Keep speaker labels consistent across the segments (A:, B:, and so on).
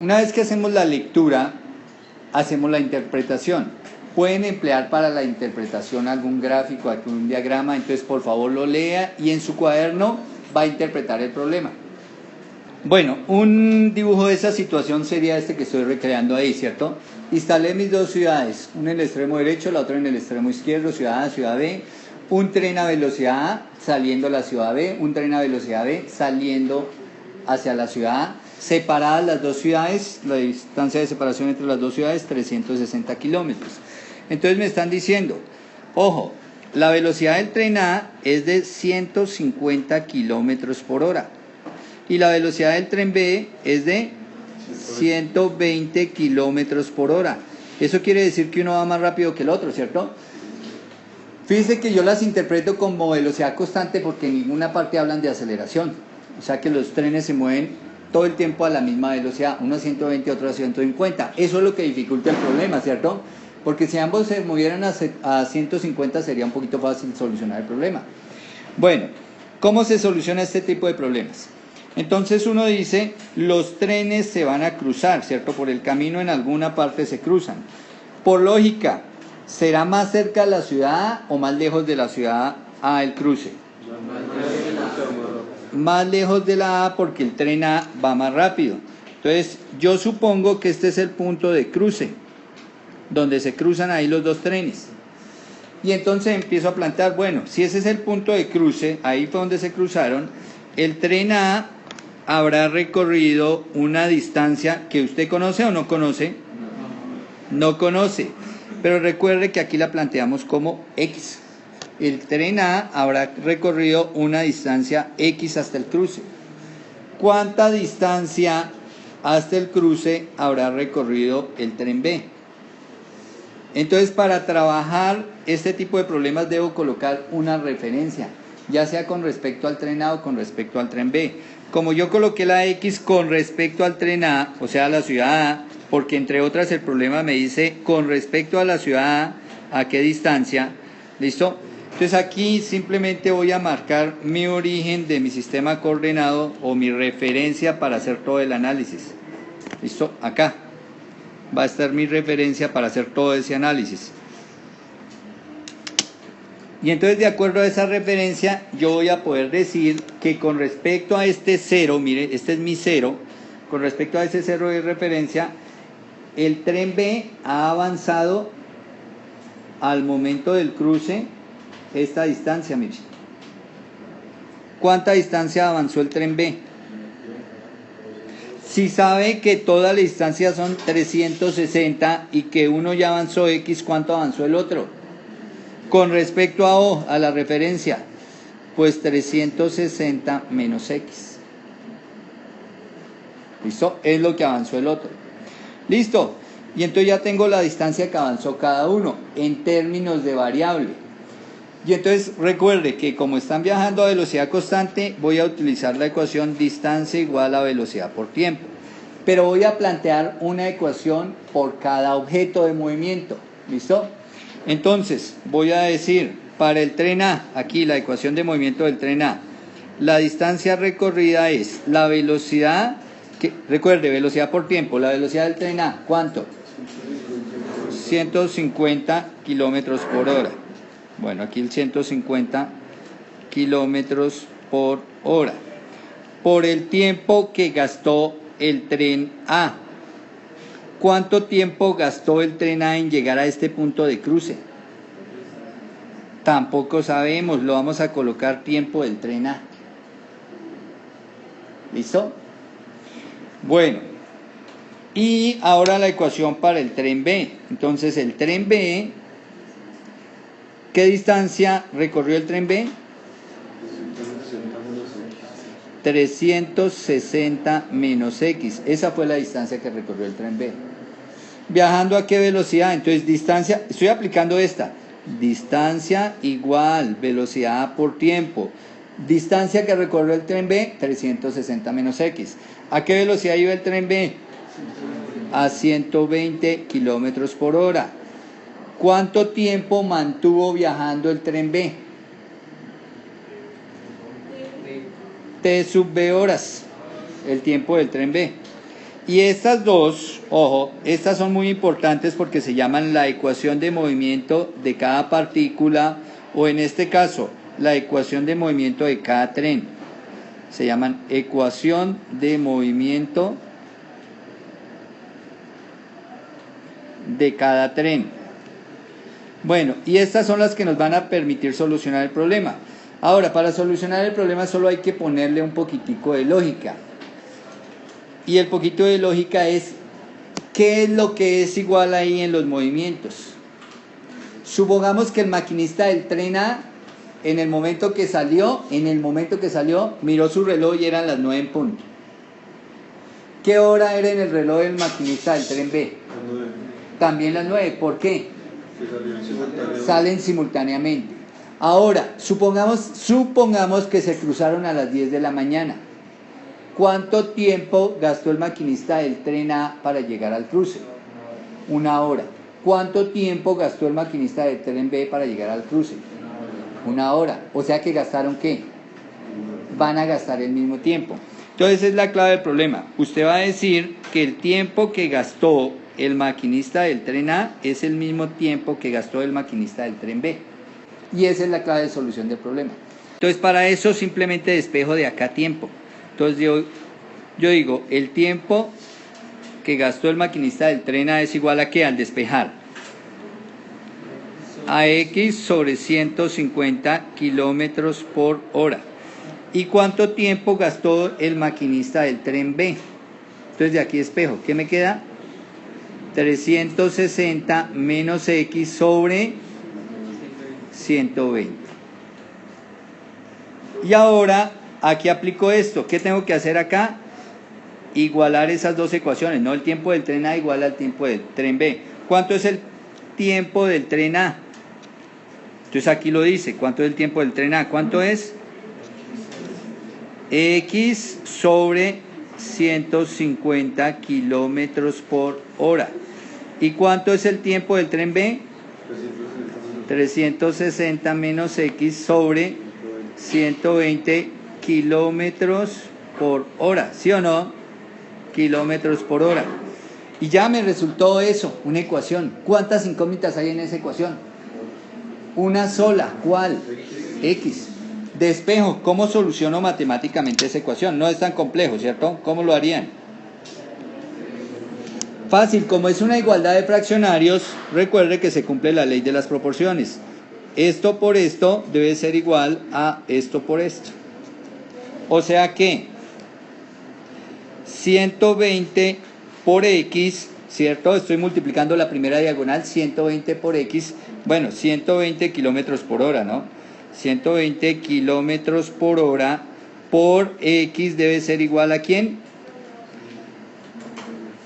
A: Una vez que hacemos la lectura, hacemos la interpretación. Pueden emplear para la interpretación algún gráfico, algún diagrama, entonces por favor lo lea y en su cuaderno va a interpretar el problema. Bueno, un dibujo de esa situación sería este que estoy recreando ahí, ¿cierto? Instalé mis dos ciudades, una en el extremo derecho, la otra en el extremo izquierdo, ciudad A, ciudad B, un tren a velocidad A saliendo a la ciudad B, un tren a velocidad B saliendo hacia la ciudad A, separadas las dos ciudades, la distancia de separación entre las dos ciudades, 360 kilómetros. Entonces me están diciendo, ojo, la velocidad del tren A es de 150 kilómetros por hora. Y la velocidad del tren B es de 120 kilómetros por hora. Eso quiere decir que uno va más rápido que el otro, ¿cierto? Fíjense que yo las interpreto como velocidad constante porque en ninguna parte hablan de aceleración. O sea que los trenes se mueven todo el tiempo a la misma velocidad, uno a 120, otro a 150. Eso es lo que dificulta el problema, ¿cierto? Porque si ambos se movieran a 150 sería un poquito fácil solucionar el problema. Bueno, ¿cómo se soluciona este tipo de problemas? Entonces uno dice, los trenes se van a cruzar, ¿cierto? Por el camino en alguna parte se cruzan. Por lógica, ¿será más cerca de la ciudad o más lejos de la ciudad A el cruce? Más lejos de la A porque el tren A va más rápido. Entonces yo supongo que este es el punto de cruce, donde se cruzan ahí los dos trenes. Y entonces empiezo a plantear, bueno, si ese es el punto de cruce, ahí fue donde se cruzaron, el tren A habrá recorrido una distancia que usted conoce o no conoce. No conoce, pero recuerde que aquí la planteamos como X. El tren A habrá recorrido una distancia X hasta el cruce. ¿Cuánta distancia hasta el cruce habrá recorrido el tren B? Entonces, para trabajar este tipo de problemas debo colocar una referencia, ya sea con respecto al tren A o con respecto al tren B. Como yo coloqué la X con respecto al tren A, o sea, a la ciudad A, porque entre otras el problema me dice con respecto a la ciudad A qué distancia, ¿listo? Entonces aquí simplemente voy a marcar mi origen de mi sistema coordenado o mi referencia para hacer todo el análisis, ¿listo? Acá va a estar mi referencia para hacer todo ese análisis. Y entonces de acuerdo a esa referencia yo voy a poder decir que con respecto a este cero, mire, este es mi cero, con respecto a ese cero de referencia, el tren B ha avanzado al momento del cruce esta distancia, mire. ¿Cuánta distancia avanzó el tren B? Si sabe que toda la distancia son 360 y que uno ya avanzó X, ¿cuánto avanzó el otro? Con respecto a O, a la referencia, pues 360 menos X. ¿Listo? Es lo que avanzó el otro. ¿Listo? Y entonces ya tengo la distancia que avanzó cada uno en términos de variable. Y entonces recuerde que como están viajando a velocidad constante, voy a utilizar la ecuación distancia igual a velocidad por tiempo. Pero voy a plantear una ecuación por cada objeto de movimiento. ¿Listo? Entonces, voy a decir, para el tren A, aquí la ecuación de movimiento del tren A, la distancia recorrida es la velocidad, recuerde, velocidad por tiempo, la velocidad del tren A, ¿cuánto? 150 kilómetros por hora. Bueno, aquí el 150 kilómetros por hora. Por el tiempo que gastó el tren A. ¿Cuánto tiempo gastó el tren A en llegar a este punto de cruce? Tampoco sabemos, lo vamos a colocar tiempo del tren A. ¿Listo? Bueno, y ahora la ecuación para el tren B. Entonces el tren B, ¿qué distancia recorrió el tren B? 360 menos X. Esa fue la distancia que recorrió el tren B. ¿Viajando a qué velocidad? Entonces distancia, estoy aplicando esta. Distancia igual velocidad por tiempo. Distancia que recorrió el tren B, 360 menos X. ¿A qué velocidad iba el tren B? A 120 kilómetros por hora. ¿Cuánto tiempo mantuvo viajando el tren B? T sub B horas, el tiempo del tren B. Y estas dos, ojo, estas son muy importantes porque se llaman la ecuación de movimiento de cada partícula, o en este caso, la ecuación de movimiento de cada tren. Se llaman ecuación de movimiento de cada tren. Bueno, y estas son las que nos van a permitir solucionar el problema. Ahora, para solucionar el problema solo hay que ponerle un poquitico de lógica. Y el poquito de lógica es, ¿qué es lo que es igual ahí en los movimientos? Supongamos que el maquinista del tren A, en el momento que salió, miró su reloj y eran las 9 en punto. ¿Qué hora era en el reloj del maquinista del tren B? También las 9. ¿Por qué? Salen simultáneamente. Ahora, supongamos que se cruzaron a las 10 de la mañana. ¿Cuánto tiempo gastó el maquinista del tren A para llegar al cruce? 1 hora. ¿Cuánto tiempo gastó el maquinista del tren B para llegar al cruce? 1 hora. O sea que gastaron ¿qué? Van a gastar el mismo tiempo. Entonces esa es la clave del problema. Usted va a decir que el tiempo que gastó el maquinista del tren A es el mismo tiempo que gastó el maquinista del tren B. Y esa es la clave de solución del problema. Entonces para eso simplemente despejo de acá tiempo. Entonces yo digo, el tiempo que gastó el maquinista del tren A es igual a ¿qué? Al despejar. A X sobre 150 kilómetros por hora. ¿Y cuánto tiempo gastó el maquinista del tren B? Entonces de aquí despejo. ¿Qué me queda? 360 menos X sobre 120. Y ahora, aquí aplico esto. ¿Qué tengo que hacer acá? Igualar esas dos ecuaciones, ¿no? El tiempo del tren A igual al tiempo del tren B. ¿Cuánto es el tiempo del tren A? Entonces aquí lo dice. ¿Cuánto es el tiempo del tren A? ¿Cuánto es? X sobre 150 kilómetros por hora. ¿Y cuánto es el tiempo del tren B? 360 menos X sobre 120 kilómetros por hora. ¿Sí o no? Kilómetros por hora. Y ya me resultó eso, una ecuación. ¿Cuántas incógnitas hay en esa ecuación? Una sola. ¿Cuál? X. Despejo. ¿Cómo soluciono matemáticamente esa ecuación? No es tan complejo, ¿cierto? ¿Cómo lo harían? Fácil, como es una igualdad de fraccionarios, recuerde que se cumple la ley de las proporciones. Esto por esto debe ser igual a esto por esto. O sea que 120 por X, ¿cierto? Estoy multiplicando la primera diagonal, 120 por X, bueno, 120 kilómetros por hora, ¿no? 120 kilómetros por hora por X debe ser igual a ¿quién?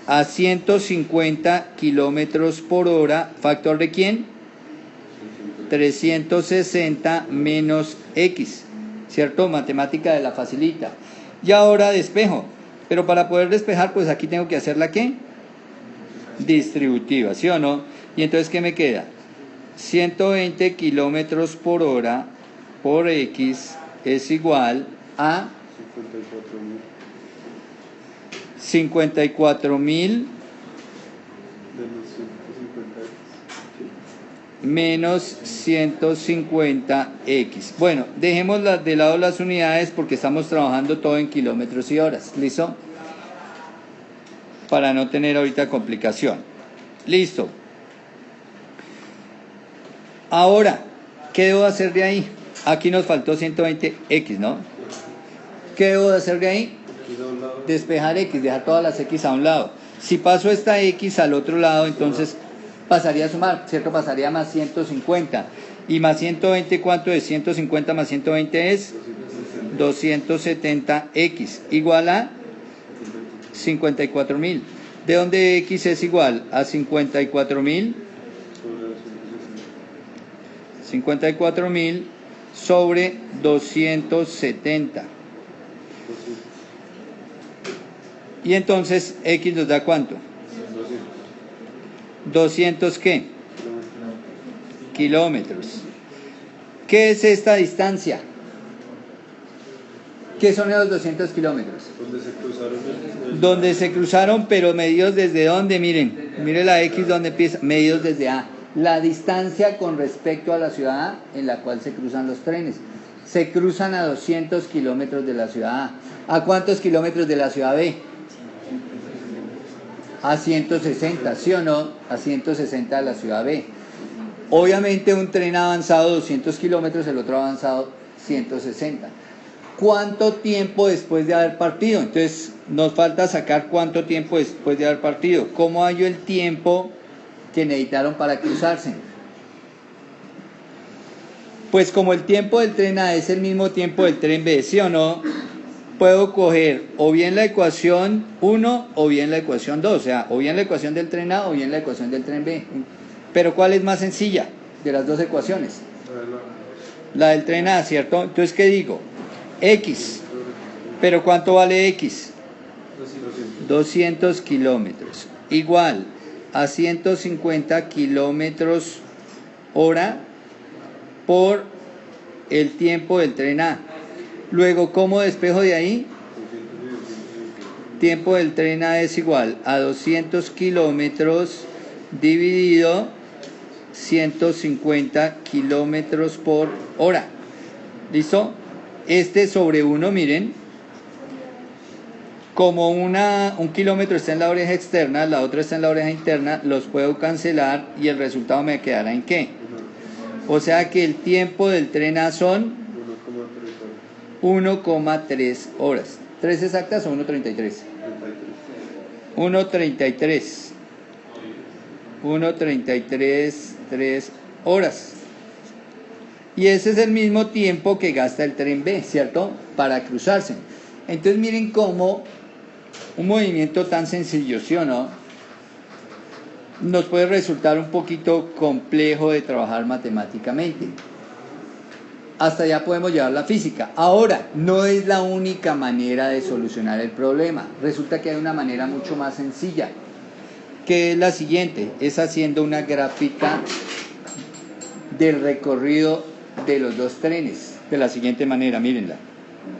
A: A 150 kilómetros por hora, ¿factor de quién? 360 menos X, ¿cierto? Matemática de la facilita. Y ahora despejo, pero para poder despejar, pues aquí tengo que hacer la ¿qué? Distributiva, ¿sí o no? Y entonces, ¿qué me queda? 120 kilómetros por hora por X es igual a 54.000 menos 150x. Bueno, dejemos de lado las unidades porque estamos trabajando todo en kilómetros y horas. ¿Listo? Para no tener ahorita complicación. Listo. Ahora, ¿qué debo hacer de ahí? Aquí nos faltó 120x, ¿no? ¿Qué debo de hacer de ahí? Despejar x, dejar todas las x a un lado. Si paso esta x al otro lado, entonces pasaría a sumar, ¿cierto? Pasaría más 150. ¿Y más 120 cuánto es? 150 más 120 es 270x, igual a 54.000. ¿De dónde x es igual a 54.000? 54.000 sobre 270. Y entonces x nos da ¿cuánto? 200 ¿qué? Kilómetros. ¿Qué es esta distancia? ¿Qué son esos 200 kilómetros? Donde se cruzaron, pero medidos desde dónde, miren. Mire la X donde empieza, medidos desde A. La distancia con respecto a la ciudad A en la cual se cruzan los trenes. Se cruzan a 200 kilómetros de la ciudad A. ¿A cuántos kilómetros de la ciudad B? A 160, ¿sí o no? A 160 de la ciudad B. Obviamente un tren ha avanzado 200 kilómetros, el otro ha avanzado 160. ¿Cuánto tiempo después de haber partido? Entonces nos falta sacar cuánto tiempo después de haber partido. ¿Cómo hallo el tiempo que necesitaron para cruzarse? Pues como el tiempo del tren A es el mismo tiempo del tren B, ¿sí o no? Puedo coger o bien la ecuación 1 o bien la ecuación 2, o sea, o bien la ecuación del tren A o bien la ecuación del tren B. Pero ¿cuál es más sencilla de las dos ecuaciones? La del tren A, ¿cierto? Entonces, ¿qué digo? X. ¿Pero cuánto vale X? 200 kilómetros. Igual a 150 kilómetros hora por el tiempo del tren A. Luego, ¿cómo despejo de ahí? Tiempo del tren A es igual a 200 kilómetros dividido 150 kilómetros por hora. ¿Listo? Este sobre 1, miren, como un kilómetro está en la oreja externa, la otra está en la oreja interna, los puedo cancelar y el resultado me quedará en ¿qué? O sea que el tiempo del tren A son 1,3 horas. ¿3 exactas o 1,33? 1,33. 1,33 horas. Y ese es el mismo tiempo que gasta el tren B, ¿cierto? Para cruzarse. Entonces miren cómo un movimiento tan sencillo, ¿sí o no? Nos puede resultar un poquito complejo de trabajar matemáticamente. Hasta allá podemos llevar la física. Ahora, no es la única manera de solucionar el problema. Resulta que hay una manera mucho más sencilla, que es la siguiente, es haciendo una gráfica del recorrido de los dos trenes, de la siguiente manera, mírenla.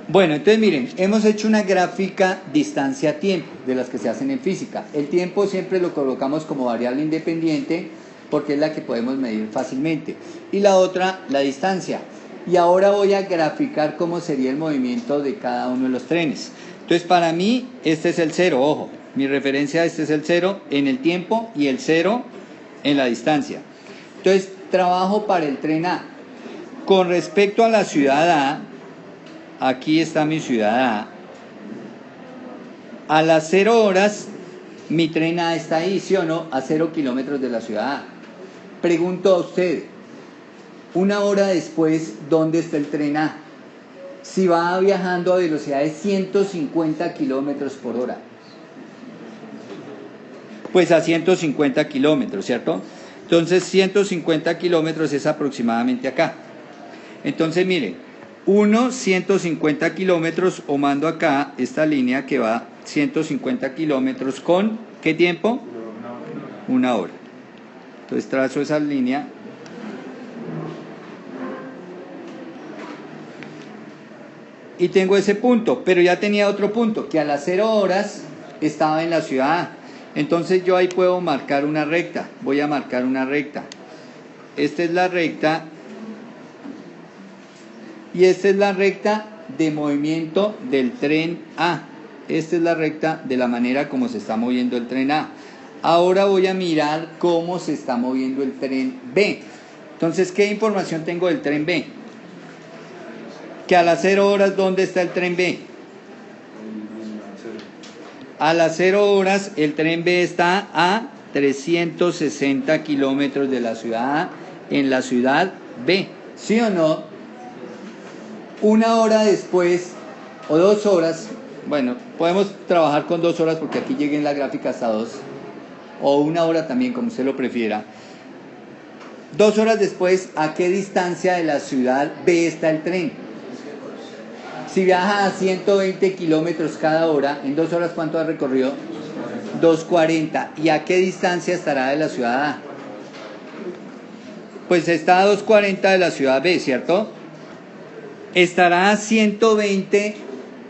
A: Bueno, entonces miren, hemos hecho una gráfica distancia-tiempo, de las que se hacen en física. El tiempo siempre lo colocamos como variable independiente, porque es la que podemos medir fácilmente. Y la otra, la distancia. Y ahora voy a graficar cómo sería el movimiento de cada uno de los trenes. Entonces para mí, este es el 0, ojo. Mi referencia, este es el 0 en el tiempo y el 0 en la distancia. Entonces, trabajo para el tren A. Con respecto a la ciudad A, aquí está mi ciudad A. A las 0 horas, mi tren A está ahí, ¿sí o no? A 0 kilómetros de la ciudad A. Pregunto a usted, una hora después, ¿dónde está el tren A? Si va viajando a velocidad de 150 kilómetros por hora. Pues a 150 kilómetros, ¿cierto? Entonces 150 kilómetros es aproximadamente acá. Entonces miren, 150 kilómetros, o mando acá esta línea que va 150 kilómetros con, ¿qué tiempo? Una hora. Entonces trazo esa línea. Y tengo ese punto, pero ya tenía otro punto, que a las 0 horas estaba en la ciudad A. Entonces yo ahí puedo marcar una recta. Voy a marcar una recta. Esta es la recta. Y esta es la recta de movimiento del tren A. Esta es la recta de la manera como se está moviendo el tren A. Ahora voy a mirar cómo se está moviendo el tren B. Entonces, ¿qué información tengo del tren B? Que a las 0 horas, ¿dónde está el tren B? A las 0 horas el tren B está a 360 kilómetros de la ciudad A en la ciudad B. ¿Sí o no? Una hora después, o 2 horas, bueno, podemos trabajar con 2 horas porque aquí llegué en la gráfica hasta 2, o una hora también, como usted lo prefiera. 2 horas después, ¿a qué distancia de la ciudad B está el tren? Si viaja a 120 kilómetros cada hora, en 2 horas, ¿cuánto ha recorrido? 240. ¿Y a qué distancia estará de la ciudad A? Pues está a 240 de la ciudad B, ¿cierto? Estará a 120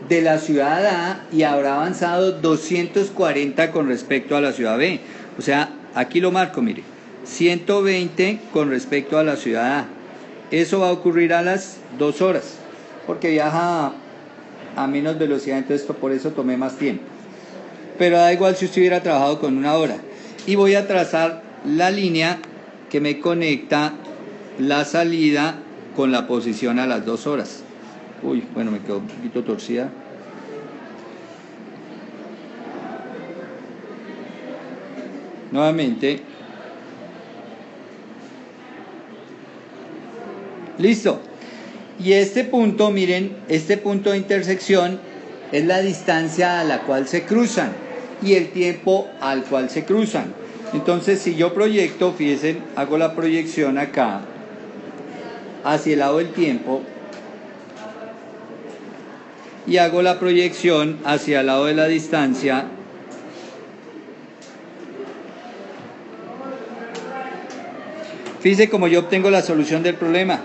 A: de la ciudad A y habrá avanzado 240 con respecto a la ciudad B. O sea, aquí lo marco, mire, 120 con respecto a la ciudad A. Eso va a ocurrir a las 2 horas, porque viaja a menos velocidad, entonces por eso tomé más tiempo. Pero da igual si usted hubiera trabajado con 1 hora. Y voy a trazar la línea que me conecta la salida con la posición a las 2 horas. Uy, bueno, me quedó un poquito torcida. Nuevamente. Listo. Y este punto, miren, este punto de intersección es la distancia a la cual se cruzan y el tiempo al cual se cruzan. Entonces, si yo proyecto, fíjense, hago la proyección acá hacia el lado del tiempo y hago la proyección hacia el lado de la distancia. Fíjense cómo yo obtengo la solución del problema.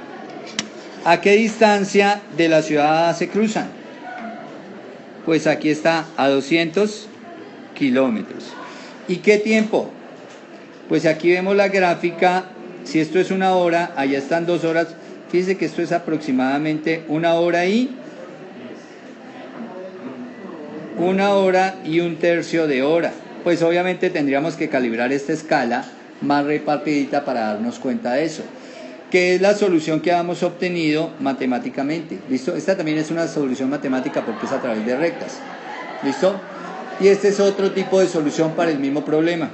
A: ¿A qué distancia de la ciudad se cruzan? Pues aquí está, a 200 kilómetros. ¿Y qué tiempo? Pues aquí vemos la gráfica. Si esto es 1 hora, allá están 2 horas. Fíjense que esto es aproximadamente 1 hora y 1 hora y 1/3 de hora. Pues obviamente tendríamos que calibrar esta escala más repartidita para darnos cuenta de eso, que es la solución que hemos obtenido matemáticamente. ¿Listo? Esta también es una solución matemática porque es a través de rectas. ¿Listo? Y este es otro tipo de solución para el mismo problema.